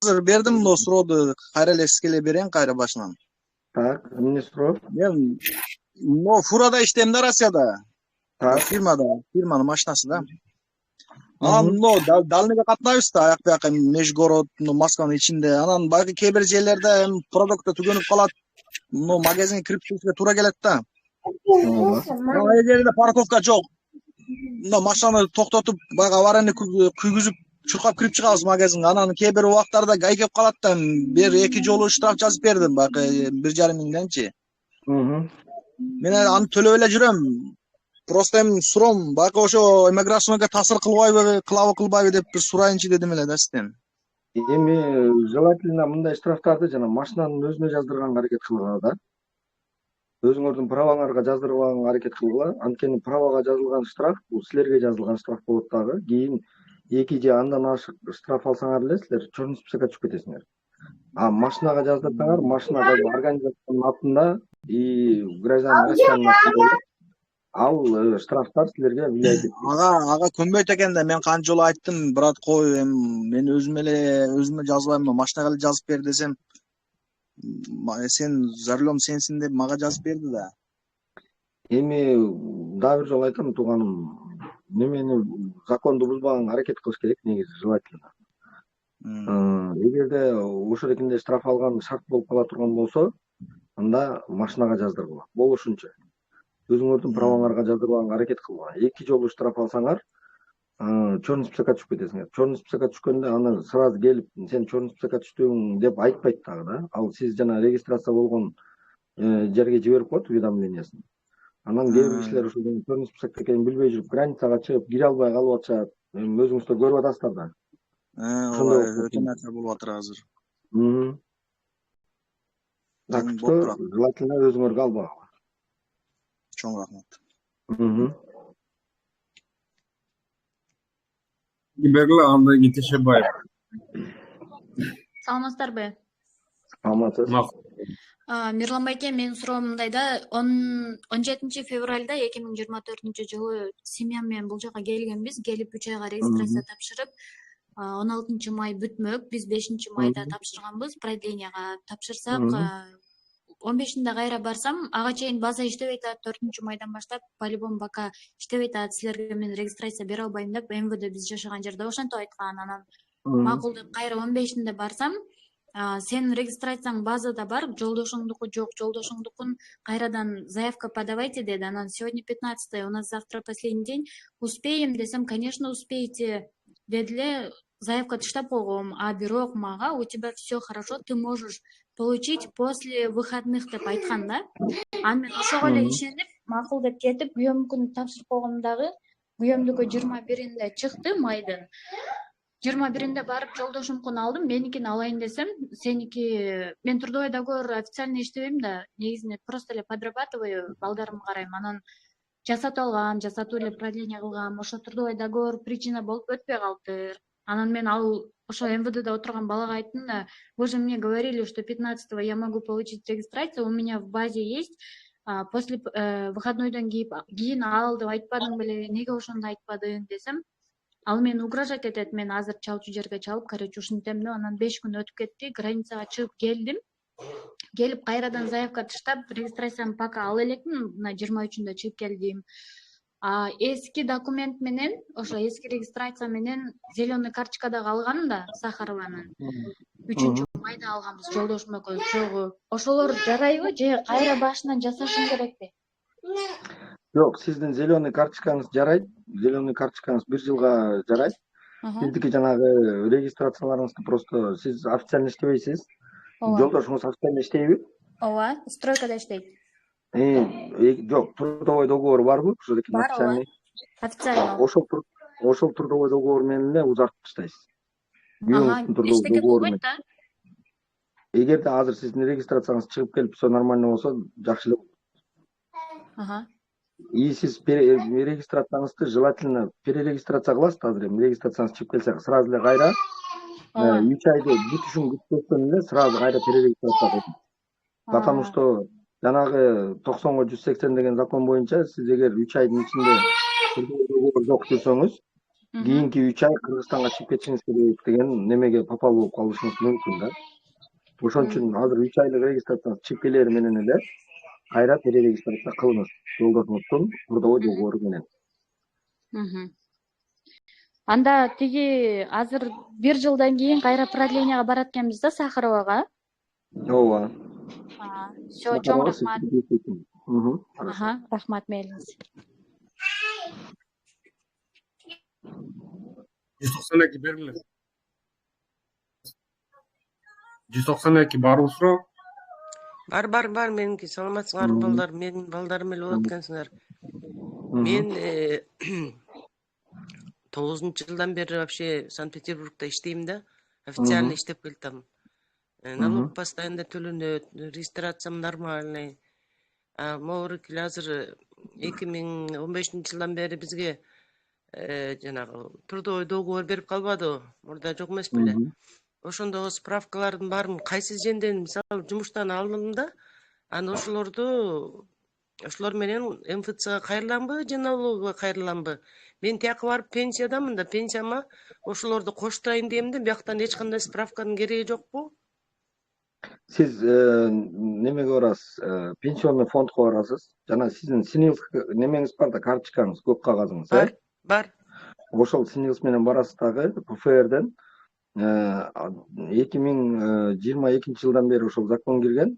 азыр бердим мына сурооду, кайра эле сизге эле берейин кайра башынан. Так, эмне суроо? Мен но фурада иштейм да, Россияда. Так. Фирманын машинасы да. Анан мына дальныйга катнайбыз да, аяк бияка межгород, Москванын ичинде. Анан баягы кээ бир жерлерде продукты түгөнүп калат. Мына магазинге кирип чыгышка туура келет да. Ал жерде парковка жок. Мына машинаны токтотуп, баягы аварийный күйгүзүп, чуркап кирип чыгабыз магазинге. Анан кээ бир убактарда гай келип калат да. Бир 2 жолу штраф жазып бердим, баягы 1,5 миңденчи. Мен аны төлөп эле жүрөм. Просто эми суроом, баягы ошо иммиграцияга таасир кылбайбы деп бир сурайынчы дедим эле да сизден. Эми желательно мындай штрафтарды жана машинанын өзүнө жаздырганга аракет кылгыла да. Өзүңөрдүн праваңарга жаздырганга аракет кылгыла. Анткени правага жазылган штраф бул силерге жазылган штраф болот дагы. Кийин 2 же андан ашык штраф алсаңар эле силер чорный списокко түшүп кетесиңер. А машинага жаздырсаңар, машина организациянын атында и гражданин Россиянын атында ал штрафтар силерге влиять этпейт. Ага көнбөйт экен да, мен канча жолу айттым, брат кой, эми мен өзүмө жазбайм, машинага эле жазып бер десем, сен за рулем сенсиң деп мага жазып берди да. Эми дагы бир жолу айтам тууганым, немени законду бузбаганга аракет кылыш керек негизи желательно. Эгерде ошол экинде штраф алган шарт болуп кала турган болсо, анда машинага жаздыргыла. Болушунча өзүңөрдүн праваңарга жаздырганга аракет кылгыла. 2 жолу штраф алсаңар, черный списокко түшүп кетесиңер. Черный списокко түшкөндө аны сразу келип сен черный списокко түштүң деп айтпайт дагы да. Ал сиз жана регистрация болгон жерге жиберип коет уведомлениясын. Анан кээ бир кишилер ошол черный списокто экенин билбей жүрүп границага чыгып кире албай калып атышат. Эми өзүңүздөр көрүп атасыздар да. Ооба, өтө начар болуп атыр азыр. Так что желательно өзүңөргө албагыла. Чоң рахмат. Бегла анда Кетешебаев. Саламатсыздарбы? Саламатсыз. Мирлан байке, менин суроом мындай да, 17 февралда 2024-жылы семьям менен бул жака келгенбиз. Келип 3 айга регистрация тапшырып, 16 май бүтмөк, биз 5 майда тапшырганбыз, продленияга тапшырсак, 15-нде кайра барсам, ага чейин база иштебей атат, 4 майдан баштап по-любому пока иштебей атат, силерге мен регистрация бере албайм деп МВД биз жашаган жерде ошентип айткан. Анан макул деп кайра 15-нде барсам, сенин регистрацияң базада бар, жолдошуңдуку жок, жолдошуңдукун кайрадан заявка подавайте деди. Анан сегодня 15-е, у нас завтра последний день, успеем десем, конечно, успеете дедиле, заявка таштап койгом, а бирок мага у тебя все хорошо, ты можешь получить после выходных деп айткан да. Анан мен ошого эле ишенип, макул деп кетип, күйөөмдүкүн тапшырып койгом дагы. Күйөөмдүкү 21-нде чыкты майдын. 21-нде барып жолдошумкун алдым, меникин алайын десем, сеники мен трудовой договор официально иштебейм да, негизинде просто эле подрабатываю, балдарымды карайм. Анан жасатып алгам, жасатуу эле продление кылгам, ошо трудовой договор причина болуп өтпөй калыптыр. Анан мен ал ошо МВДде отурган балага айттым да, вы же мне говорили, что 15-го я могу получить регистрацию, у меня в базе есть, после выходнойдон кийин ал деп айтпадың беле, неге ошондо айтпадың десем, ал мени угрожать этет, мен азыр чалчу жерге чалып, короче, ушинтем деп. Анан 5 күн өтүп кетти, границага чыгып келдим. Келип кайрадан заявка таштап, регистрацияны пока ала элекмин, мына 23-нде чыгып келдим. Эски документ менен, ошо эски регистрация менен зеленый карточкадагы алган да, Сахарованын. 3-майда алганбыз жолдошум экөөбүз чогуу. Ошолор жарайбы же кайра башынан жасашым керекпи? Жок, сиздин зеленый карточкаңыз жарайт. Зеленый карточкаңыз 1 жылга жарайт. Сиздики жанагы регистрацияларыңызды просто сиз официально иштебейсиз. Жолдошуңуз официально иштейби? Ооба, стройкада иштейт. Жок, трудовой договор барбы? Ошол эки официальный. Официально. Ошол трудовой договор менен эле узартып таштайсыз. Эчтеке болбойт да? Эгерде азыр сиздин регистрацияңыз чыгып келип, все нормально болсо, жакшы эле. И сиз регистрацияңызды желательно перерегистрация кыласыз азыр эми. Регистрацияңыз чыгып келсе, сразу эле кайра 3 айды бүтүшүн күтпөстөн эле сразу кайра перерегистрация кылыңыз. Потому что жанагы 90-го 180 деген закон боюнча сиз эгер 3 айдын ичинде договор жок жүрсөңүз, кийинки 3 ай Кыргызстанга чыгып кетишиңиз керек деген немеге попал болуп калышыңыз мүмкүн да. Ошон үчүн азыр 3 айлык регистрацияңыз чыгып келери менен эле кайра перерегистрация кылыңыз жолдошуңуздун трудовой договору менен. Анда тиги азыр 1 жылдан кийин кайра продлениеге барат экенбиз да Сахаровага. Ооба. Всё, чоң рахмат. Хорошо. Рахмат мейлиңиз. 192 бергиле. 192 барбы суроо? Бар меники. Саламатсыңарбы балдар? Менин балдарым эле болот экенсиңер. Мен 9-жылдан бери вообще Санкт-Петербургда иштейм да. Официально иштеп келатам. Налог постоянно төлөнөт, регистрациям нормальный. Могу азыр 2015-жылдан бери бизге жанагы трудовой договор берип калбадыбы? Мурда жок эмес беле? Ошондогу справкалардын баарын кайсы жерден мисалы жумуштан алдым да, аны ошолор менен МФЦга кайрыламбы же налогого кайрыламбы? Мен тияка барып пенсиядамын да, пенсияма ошолорду коштурайын дейм да, бияктан эч кандай справканын кереги жокпу? Сиз немеге барасыз? Пенсионный фондко барасыз. Жана сиздин СНИЛС немеңиз бар да, карточкаңыз, көк кагазыңыз, Бар. Ошол СНИЛС менен барасыз дагы ПФРден 2022-жылдан бери ошол закон кирген.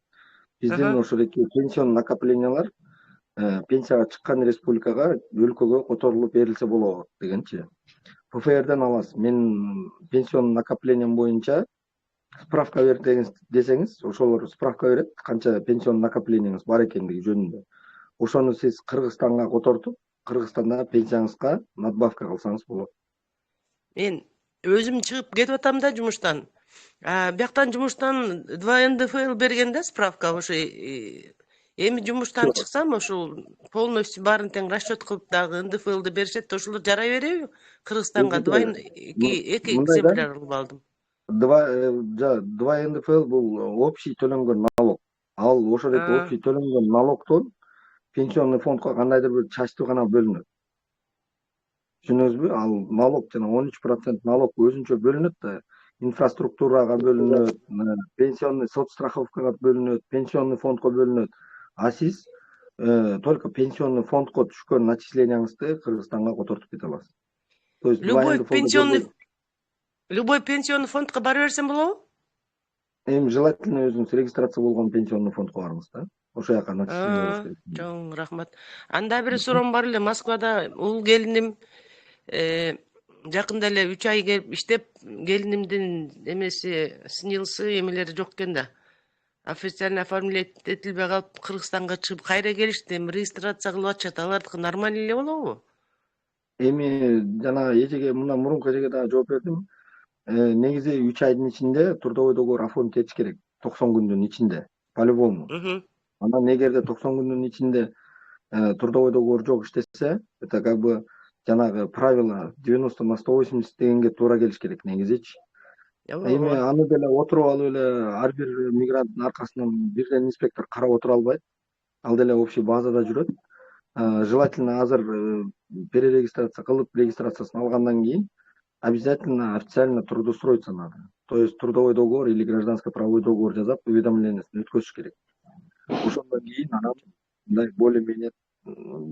Биздин ошол эки пенсион накоплениялар пенсияга чыккан республикага, өлкөгө которулуп берилсе болот дегенчи. ПФРден аласыз. Мен пенсион накоплениям боюнча справка бер десеңиз, ошолор справка берет, канча пенсион накоплениеңиз бар экендиги жөнүндө. Ошону сиз Кыргызстанга котортуп, Кыргызстанда пенсияңызга надбавка кылсаңыз болот. Мен өзүм чыгып кетип атам да жумуштан. Бияктан жумуштан 2 НДФЛ берген да справка ошо. Эми жумуштан чыксам ошол полностью баарын тең расчет кылып дагы НДФЛды беришет, ошолор жарай береби? Кыргызстанга 2 экземпляр алып алдым. 2 НДФЛ бул общий төлөнгөн налог. Ал ошол эки общий төлөнгөн налогтон пенсионный фондко кандайдыр бир часть гана бөлүнөт. Түшүнөсүзбү? Ал налог жана 13% налог өзүнчө бөлүнөт да, инфраструктурага бөлүнөт, пенсионный соцстраховкага бөлүнөт, пенсионный фондко бөлүнөт. А сиз только пенсионный фондко түшкөн начислениеңизди Кыргызстанга котортуп кете аласыз. То есть любой пенсионный фондко бара берсем болобу? Эми желательно өзүңүз регистрация болгон пенсионный фондко барыңыз да. Ошол жака начисление болуш керек. Чоң рахмат. Анда бир суроом бар эле. Москвада ул келиним жакында эле 3 ай келип иштеп, келинимдин эмеси СНИЛСы эмелери жок экен да. Официально оформлять этилбей калып, Кыргызстанга чыгып кайра келишти. Эми регистрация кылып атышат. Алардыкы нормальный эле болобу? Эми жана эжеге мындан мурунку эжеге дагы жооп бердим. Негизи 3 айдын ичинде трудовой договор оформить этиш керек. 90 күндүн ичинде. По-любому. Анан эгерде 90 күндүн ичинде трудовой договор жок иштесе, это как бы жанагы правило 90/180 дегенге туура келиш керек негизичи. Эми аны деле отуруп алып эле ар бир мигранттын аркасынан бирден инспектор карап отура албайт. Ал деле общий базада жүрөт. Желательно азыр перерегистрация кылып, регистрациясын алгандан кийин обязательно официально трудоустроиться надо. То есть трудовой договор или гражданско правовой договор жазап, уведомлениесин өткөзүш керек. Ошондон кийин анан мындай более-менее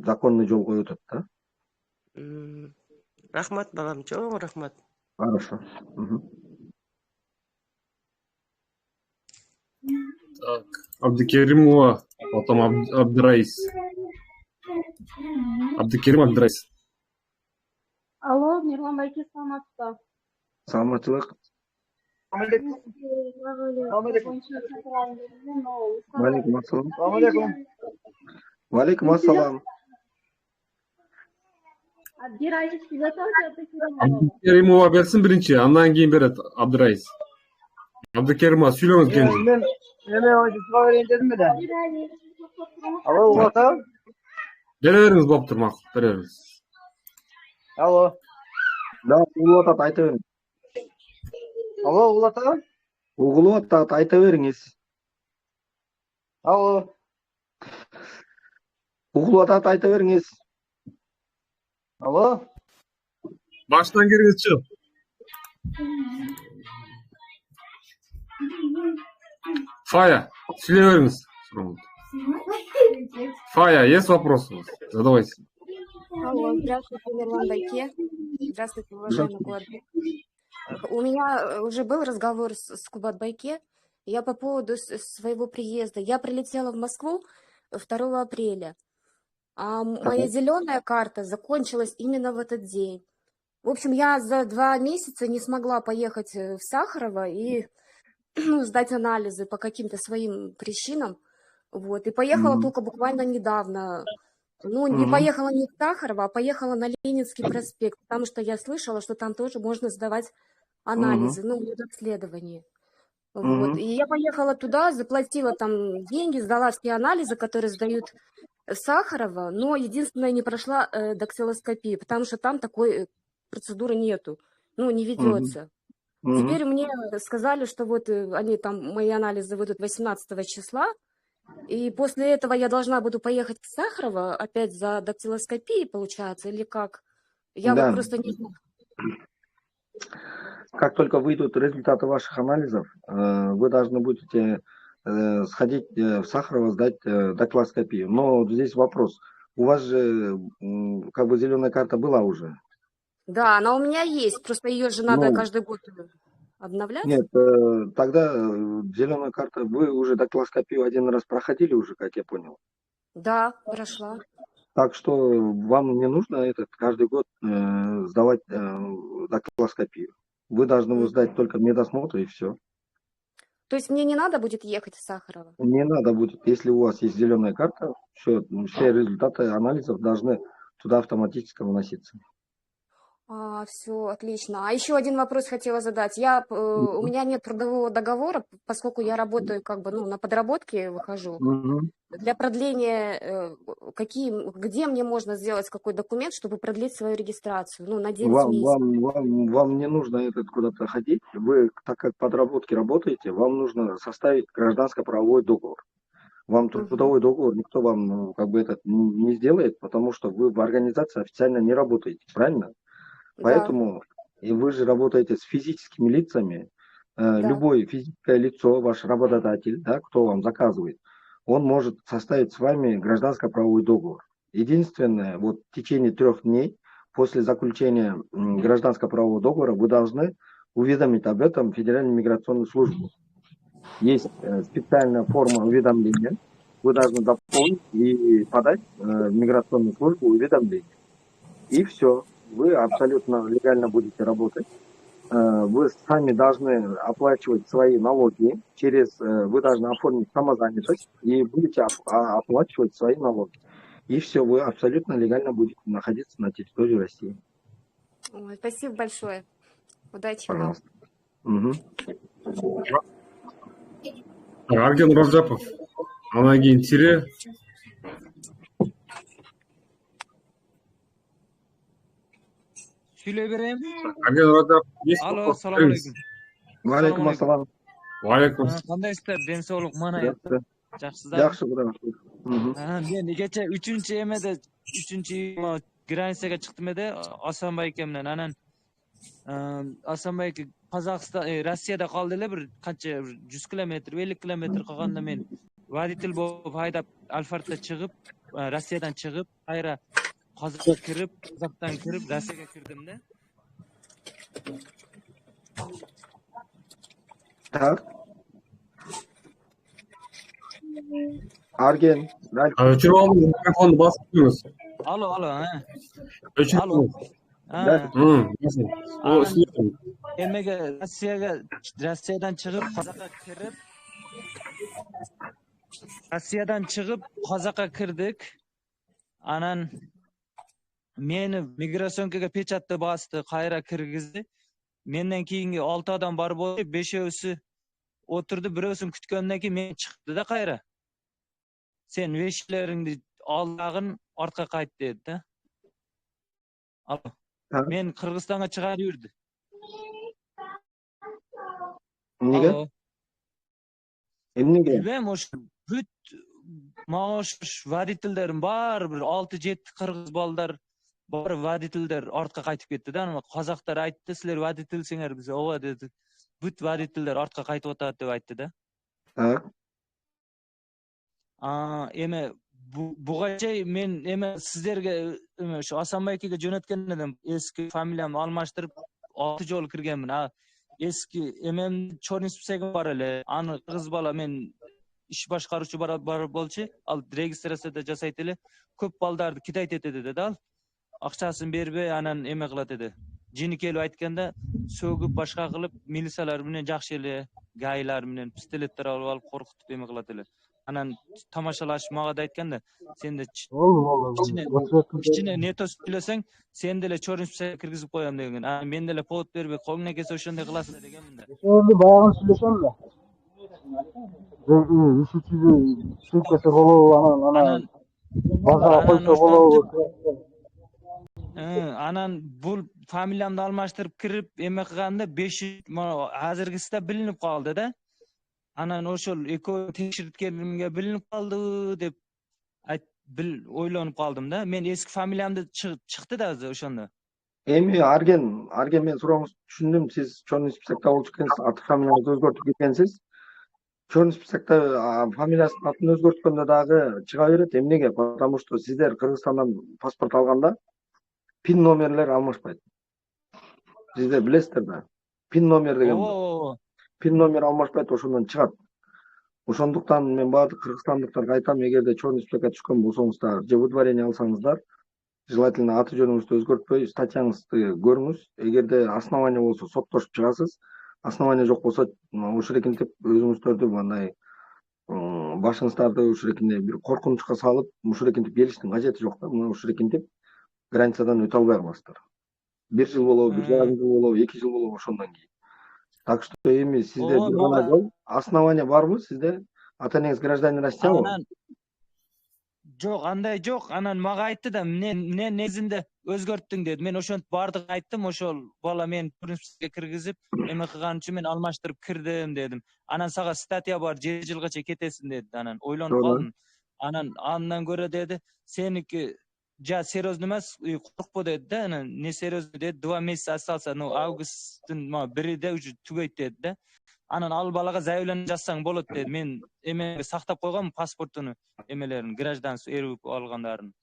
законный жолго өтөт да. Рахмат балам, чоң рахмат. Хорошо. Так, Абдыкеримова, потом Абдраис. Абдыкерим, Абдраис. Алло, Мирлан байке, саламатсызбы? Саламатчылык. Валейкум ассалам. Валейкум ассалам. Бир ай иштеп жатабыз, Абдыкеримова берсин биринчи, андан кийин берет Абдраис. Абдыкеримова сүйлөңүз кенже. Мен ойдуга берейин дедим эле. Алло, улата? Бере бериңиз болуптур, макул, бере бериңиз. Алло. Да, угулуп атат, айта бериң. Алло, улата? Угулуп атат, айта бериңиз. Алло. Угулуп атат, айта бериңиз. Алло. Baştan giriniz çıkın. Фая, слеверниз. Фая, есть вопросы? Задавайте. Алло, здравствуйте, Мирлан Байке. Здравствуйте, уважаемый Кубатбек. У меня уже был разговор с Кубатбайке. Я по поводу своего приезда. Я прилетела в Москву 2 апреля, а моя зеленая карта закончилась именно в этот день. В общем, я за 2 месяца не смогла поехать в Сахарово и сдать анализы по каким-то своим причинам. Вот. И поехала только буквально недавно. Ну, не поехала не в Сахарово, а поехала на Ленинский проспект, потому что я слышала, что там тоже можно сдавать анализы, ну, медобследование. Вот. И я поехала туда, заплатила там деньги, сдала все анализы, которые сдают в Сахарово, но единственное, не прошла дактилоскопию, потому что там такой процедуры нету, ну, не ведется. Теперь мне сказали, что вот они там, мои анализы выйдут 18 числа, и после этого я должна буду поехать в Сахарово опять за дактилоскопией, получается, или как? Я Да. вот просто не знаю. Как только выйдут результаты ваших анализов, вы должны будете сходить в Сахарово, сдать дактилоскопию. Но здесь вопрос. У вас же как бы зеленая карта была уже. Да, она у меня есть, просто ее же надо Ну, каждый год обновлять. Нет, тогда зеленая карта, вы уже дактилоскопию 1 раз проходили уже, как я понял. Да, прошла. Так что вам не нужно каждый год сдавать дактилоскопию. Вы должны сдать только медосмотр и все. То есть мне не надо будет ехать в Сахарово? Не надо будет, если у вас есть зеленая карта, все результаты анализов должны туда автоматически вноситься. Все, отлично. А еще один вопрос хотела задать. У меня нет трудового договора, поскольку я работаю как бы, ну, на подработке выхожу. Для продления, где мне можно сделать какой документ, чтобы продлить свою регистрацию? Ну, на 9 месяцев. Вам не нужно куда-то ходить. Вы, так как подработки работаете, вам нужно составить гражданско-правовой договор. Вам трудовой договор никто вам как бы этот не сделает, потому что вы в организации официально не работаете, правильно? Поэтому и вы же работаете с физическими лицами. Любое физическое лицо, ваш работодатель, да, кто вам заказывает, он может составить с вами гражданско-правовой договор. Единственное, вот в течение 3 дней после заключения гражданско-правового договора вы должны уведомить об этом Федеральную миграционную службу. Есть специальная форма уведомления. Вы должны заполнить и подать в миграционную службу уведомление. И все. Вы абсолютно легально будете работать. Вы сами должны оплачивать свои налоги. Вы должны оформить самозанятость и будете оплачивать свои налоги. И все, вы абсолютно легально будете находиться на территории России. Ой, спасибо большое. Удачи Пожалуйста. Арген Раджапов. Анан кийин Тире. Söyle vereyim. Арген Раджапов. Есть Alo, вопрос? assalomu alaykum. Валейкум ассалам. Валейкум. Qandaysizlar? Densog'lik mana yaxshisizlar. Yaxshi, xudo. Men kecha 3-emada 3-granitsaga chiqdim edi Osmonbay aka bilan. Anan Osmonbay aka Qozog'iston, Rossiyada qoldilar bir qancha 100 kilometr, 50 kilometr qolganda men voditel bo'lib haydab Alfartda chiqib, Rossiyadan chiqib, qayra Qozog'ga kirib, Qozog'dan kirib Rossiyaga kirdimda. Так. Argen. Өчүрүп алыңыз, микрофонду басып туруңуз. Alo, Өчүрүп Alo. алыңыз. О, слышим. Emega Rossiyadan chiqib Qozog'ga kirdik. Anan meni migratsiyonkaga pechatni bosdi, qayra kirgizdi. Mendan keyingi 6 odam bor bo'ldi, 5-ovsi o'tirdi, birovsini kutgandan keyin men chiqdi-da qayra. Sen veshleringni oldag'in, ortga qayt dedi-da. Men Qirg'izistonga chiqarib yurdi. Nega? Nega? Bilmayman, o'sha maosh voditellerim bor, bir 6-7 qirg'iz bolalar Bari водительдер артқа қайтып кетті да, ана қазақтар айтты, сілер водительсіңер, біз ооба дедік. Бүт водительдер артқа қайтып отады деп айтты да. Так. Эме буга чейин мен эме сиздерге эме ошо Асанбайкеге жөнөткөн элем, эски фамилиямды алмаштырып 6 жолу киргенмин. Eski emem Çornis Psegim var ele. Anı kız bala men iş başkaruçu бар болчу. Al registrasiyada жасайт эле. Көп балдарды китайт этеди деди ал. Акчасын бербей анан эме кылат эди. Жини келип айтканда сөгүп башка кылып милициялар менен жакшы эле гайлар менен пистолеттер алып коркутуп эме кылат эле. Анан тамашалашып мага да айтканда сен де кичине нето сүйлөсөң сен деле Çornis Psegге киргизип коем деген. Мен деле повод бербей колуңан келсе ошондой кыласың дегенмин да. Ошону баягы сүйлөшөм да. Ишичиди сүйкөсө болобу, анан базага койсо болобу. Анан бул фамилиямды алмаштырып кирип эме кылганда 500 азыркысы да билинип калды да. Анан ошол экөө текширткенimге билинип калды деп ойлонуп калдым да. Мен эски фамилиямды чыкты да ошондо. Эми арген мен сурооңузду түшүндүм. Сиз Çornis Pseg'de болчу экенсиз, аты фамилияңызды өзгөртүп кеткенсиз. Çornis Pseg'de фамилиясын атын өзгөрткөндө дагы чыга берет. Эмнеге? Потому что сиздер Кыргызстандан паспорт алганда пин номерлер алмашпайт. Сиздер билесиздер да. Пин номер деген бар. Пин номер алмашпайт, ошондон чыгат. Ошондуктан мен баардык кыргызстандыктарга айтам, эгерде Çornis Pseg'e түшкөн болсоңуздар, же выдворение алсаңыздар, желательно аты жөнүңүздү өзгөртпөй статьяңызды көрүңүз. Эгерде основание болсо соттошуп чыгасыз. Основание жок болсо ушурекинтип өзүңүздөрдү мындай башыңыздарды ушурекинде бир коркунучка салып, ушурекинтип келиштин кажети жок да. Мына ушурекинтип границадан өтө албай каласыздар. 1 жыл болобу, 1,5 жыл болобу, 2 жыл болобу ошондон кийин. Так что эми сизде бир гана жол, основание барбы сизде? Ата-энеңиз гражданин Россиябы? Жок, андай жок. Анан мага айтты да, мен негизинде өзгөрттүң деди. Мен ошентип бардыгын айттым, ошол бала мен Çornis'e киргизип, эме кылган үчүн мен алмаштырып кирдим дедим. Анан сага статья бар, 7 жылгача кетесиң деди. Анан ойлонуп калдым. Анан андан көрө деди, сеники жа серьезный эмес, коркпо деди да. Анан не серьезный деди, 2 месяц остался, августтун 1-де уже түгөйт деди да. Анан ал балага заявление жазсаң болот деди. Мен эме сактап койгом паспортуну, эмелерин, гражданство эрип алгандарын.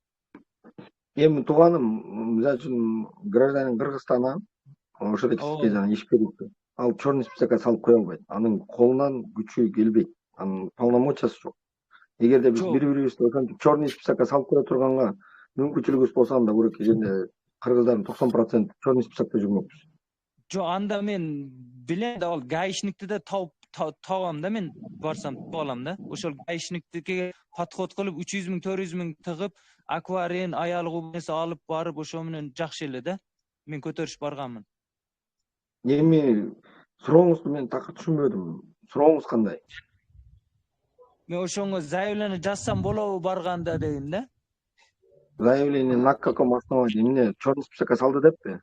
Эми тууганым, мисалы үчүн гражданин Кыргызстана ошол сизге жана иш берипти. Ал Çornis Pseg'e салып кое албайт. Анын колунан күчү келбейт. Анын полномочиясы жок. Эгерде биз бири-бирибизди ошентип Çornis Pseg'e салып кое турганга мүмкүнчүлүгүбүз болсо анда бурек кегенде кыргыздардын 90% Çornis Pseg'de жүрмөкпүз. Жок, анда мен билем да, ал гаишникти да табам да, мен барсам таап алам да. Ошол гаишниктиге подход кылып 300 000 400 000 тыгып, акварин, аял кубнеси алып барып ошо менен жакшы эле да. Мен көтөрүшүп барганмын. Эми сурооңузду мен так түшүнбөдүм. Сурооңуз кандай? Мен ошоңо заявление жазсам болобу барганда дегим да. Заявление на каком основании? Эмне Çornis Pseg'e салды деппи?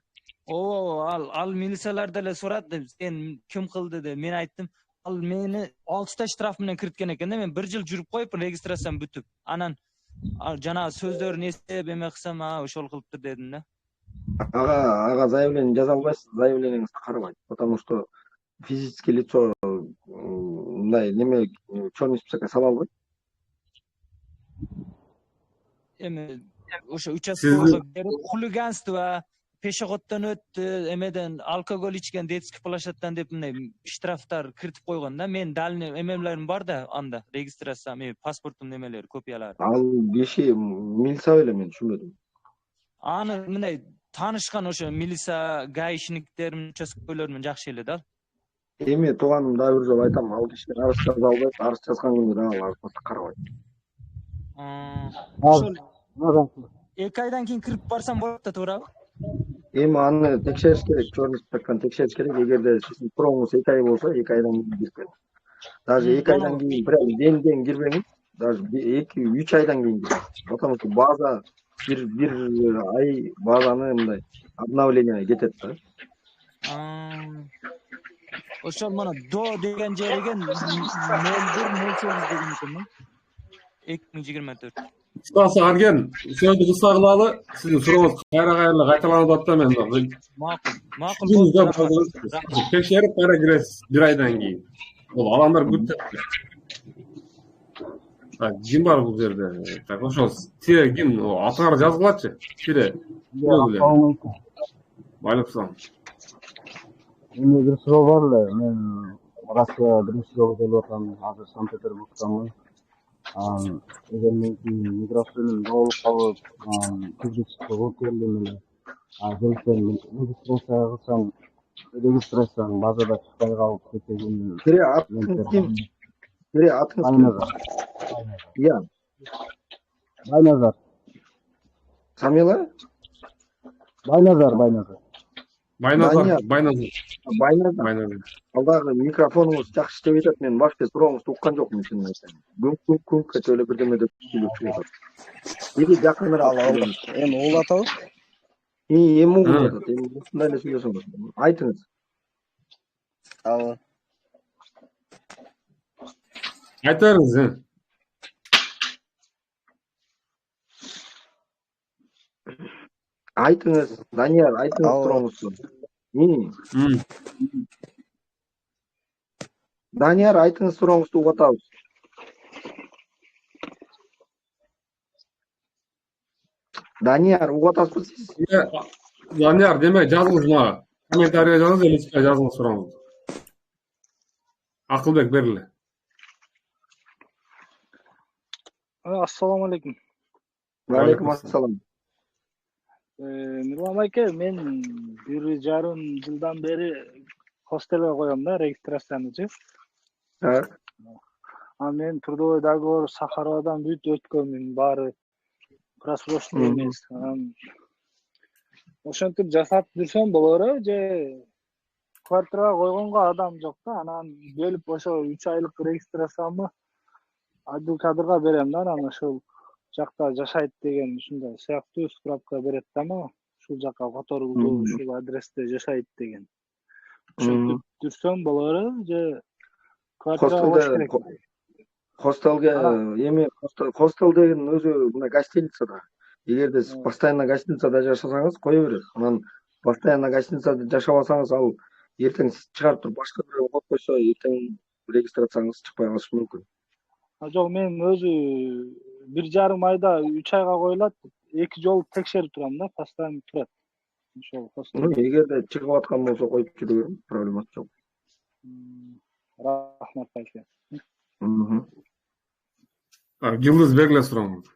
Ал милициялар деле сурат деп, сен ким кылды деп. Мен айттым, ал мени 6 та штраф менен кириткен экен да. Мен 1 жыл жүрүп коюп, регистрациям бүтүп. Анан жанагы сөздөрүн эстеп эме кылсам, ошол кылыптыр дедим да. Ага заявление жаза албайсыз, заявлениеңизди карабайт. Потому что физическое лицо мындай неме Çornis Pseg'e сала албайт. Эми ошо участкага берип хулиганство, пешеходдон өттү, эмеден алкоголь ичкен, детский площадьтан деп мындай штрафтар киритип койгон да. Мен дальный эмелерим бар да, анда регистрация, паспорттун эмелери, копиялары. Ал киши милиция беле, мен түшүнбөдүм. Аны мындай таанышкан ошо милиция, гаишниктер, участкөлөр менен жакшы эле да. Эми тууганым дагы бир жолу айтам, ал киши арыз жаза албайт, арыз жазган күндө дагы ал карабайт. Ошол 2 айдан кийин кирип барсам болот да, туурабы? Эми аны текшериш керек, Çornis Pseg'den текшериш керек. Эгерде сиздин сурооңуз 2 ай болсо, 2 айдан кийин киришпейт. Даже 2 айдан кийин прям ден кирбеңиз, даже 2-3 айдан кийин киресиз. Потому что база бир ай базаны мындай обновление кетет да. Ошол мына до деген жерге 0108 деген экен. 2024. Кыскасы Арген, сөздү кыска кылалы. Сиздин сурооңуз кайра кайталанып атат да мен Макул күнүздө болду. текшерип кайра киресиз бир айдан кийин. Бул адамдар күтүп. Ким бар бул жерде? Так, ошол тире ким? Атыңарды жазгылачы. Тире. Алейкум салам. Эми бир суроо бар эле. Мен Россияга биринчи жолу келип атам. Азыр Санкт-Петербургдамын. Эгер мен миграциянын болуп калып, тизгичке болуп келдим эле. Келсем регистрация кылсам, регистрацияны базада чыкпай калып кеткен. Тире атыңыз ким? Тире атыңыз ким? Иә. Байназар. Самила? Байназар. Алдагы микрофонуңуз жакшы иштеп атат. Мен башка сурооңузду уккан жокмун чынын айтсам. Күңк этип эле бирдеме деп сүйлөп атат. Эми жакыныраак. Эми угулуп атабы? Эми угулуп атат. Эми ушундай эле сүйлөсөңүз. Айтыңыз. Айта бериңиз. Айтыңыз, Данияр, айтыңыз сурооңузду. Данияр, айтыңыз сурооңузду угуп атабыз. Данияр, угуп атасызбы сиз? Данияр, демек жазыңыз мага. Комментарийге жазыңыз, личка жазыңыз сурооңузду. Акылбек бериле. Assalomu alaykum. Алейкум ассалам. Нурлан байке, мен 1,5 жылдан бери хостелге коем да регистрациянычы. Так. Мен трудовой договор Сахаровадан бүт өткөнмүн, баары просрочный эмес. Ошентип жасап жүрсөм болору же квартирага койгонго адам жок да, анан бөлүп ошо 3 айлык регистрациямы Абдулкадырга берем да, анан ошол жакта жашайт деген ушундай сыяктуу справка берет да мага. Ушул жакка которулду, ушул адресте жашайт деген. Ошентип жүрсөм болору же квартирага коюш керек? Хостелге эми хостел деген өзү мына гостиница да. Эгерде сиз постоянно гостиницада жашасаңыз кое берет. Анан постоянно гостиницада жашабасаңыз ал эртең сиз чыгарып туруп башка бирөөгө коюп койсо эртең регистрацияңыз чыкпай калышы мүмкүн. Жок, мен өзү 1,5 айда 3 айга коюлат, 2 жолу текшерип турам да, постоянно турат. Ошол хостел. Эгерде чыгып аткан болсо коюп жүрө берем, проблема жок. Рахмат байке. Жылдыз бергиле сурооңузду.